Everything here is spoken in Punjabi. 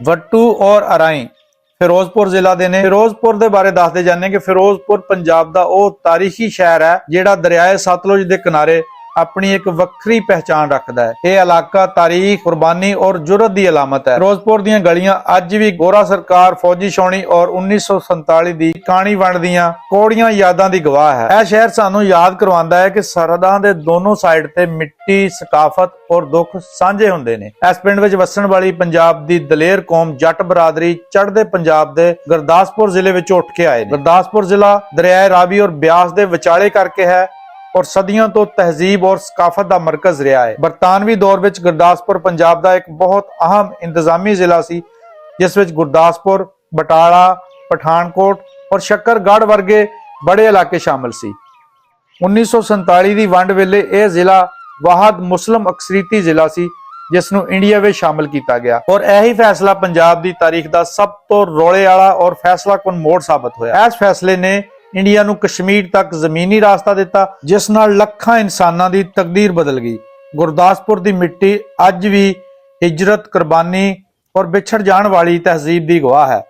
ਵੱਟੂ ਔਰ ਅਰਾਈ ਫਿਰੋਜ਼ਪੁਰ ਜ਼ਿਲ੍ਹਾ ਦੇ ਨੇ। ਫਿਰੋਜ਼ਪੁਰ ਦੇ ਬਾਰੇ ਦੱਸਦੇ ਜਾਂਦੇ ਕਿ ਫਿਰੋਜ਼ਪੁਰ ਪੰਜਾਬ ਦਾ ਉਹ ਤਾਰੀਖੀ ਸ਼ਹਿਰ ਹੈ ਜਿਹੜਾ ਦਰਿਆਏ ਸਤਲੁਜ ਦੇ ਕਿਨਾਰੇ ਆਪਣੀ ਇੱਕ ਵੱਖਰੀ ਪਹਿਚਾਣ ਰੱਖਦਾ ਹੈ। ਇਹ ਇਲਾਕਾ ਤਾਰੀਖ, ਕੁਰਬਾਨੀ ਔਰ ਜੁਰਅਤ ਦੀ ਅਲਾਮਤ ਹੈ। ਫਿਰੋਜ਼ਪੁਰ ਦੀਆਂ ਗਲੀਆਂ ਅੱਜ ਵੀ ਗੋਰਾ ਸਰਕਾਰ, ਫੌਜੀ ਛਾਉਣੀ ਔਰ 1947 ਦੀ ਕਾਣੀ ਵੰਡ ਦੀਆਂ ਕੋੜੀਆਂ ਯਾਦਾਂ ਦੀ ਗਵਾਹ ਹੈ। ਇਹ ਸ਼ਹਿਰ ਸਾਨੂੰ ਯਾਦ ਕਰਵਾਉਂਦਾ ਹੈ ਕਿ ਸਰਹੱਦਾਂ ਦੇ ਦੋਨੋਂ ਸਾਈਡ ਤੇ ਮਿੱਟੀ, ਸਕਾਫਤ ਔਰ ਦੁੱਖ ਸਾਂਝੇ ਹੁੰਦੇ ਨੇ। ਇਸ ਪਿੰਡ ਵਿੱਚ ਵਸਣ ਵਾਲੀ ਪੰਜਾਬ ਦੀ ਦਲੇਰ ਕੌਮ ਜੱਟ ਬਰਾਦਰੀ ਚੜ੍ਹਦੇ ਪੰਜਾਬ ਦੇ ਗੁਰਦਾਸਪੁਰ ਜ਼ਿਲ੍ਹੇ ਵਿੱਚ ਉੱਠ ਕੇ ਆਏ ਨੇ। ਗੁਰਦਾਸਪੁਰ ਜ਼ਿਲ੍ਹਾ ਦਰਿਆਏ ਰਾਵੀ ਔਰ ਬਿਆਸ ਦੇ ਵਿਚਾਲੇ ਕਰਕੇ ਹੈ और सदियों तो तहजीब और सकाफत का मरकज रहा है। बरतानवी दौर में गुरदासपुर पंजाब का एक बहुत अहम इंतजामी जिला सी, जिस विच गुरदासपुर, बटाला, पठानकोट और शक्करगढ़ वर्गे बड़े इलाके शामिल सी। 1947 की वंड वेले यह जिला वाहद मुस्लिम अक्सरीती जिला सी जिसनू इंडिया में शामिल किया गया और यही फैसला पंजाब की तारीख का सब तो रौले वाला और फैसला कुन मोड़ साबित होया। इस फैसले ने इंडिया नू कश्मीर तक जमीनी रास्ता दिता, जिस नाल लखां इंसानां दी तकदीर बदल गई। गुरदासपुर दी मिट्टी अज भी हिजरत, कुर्बानी और बिछड़ जाण वाली तहजीब दी गवाह है।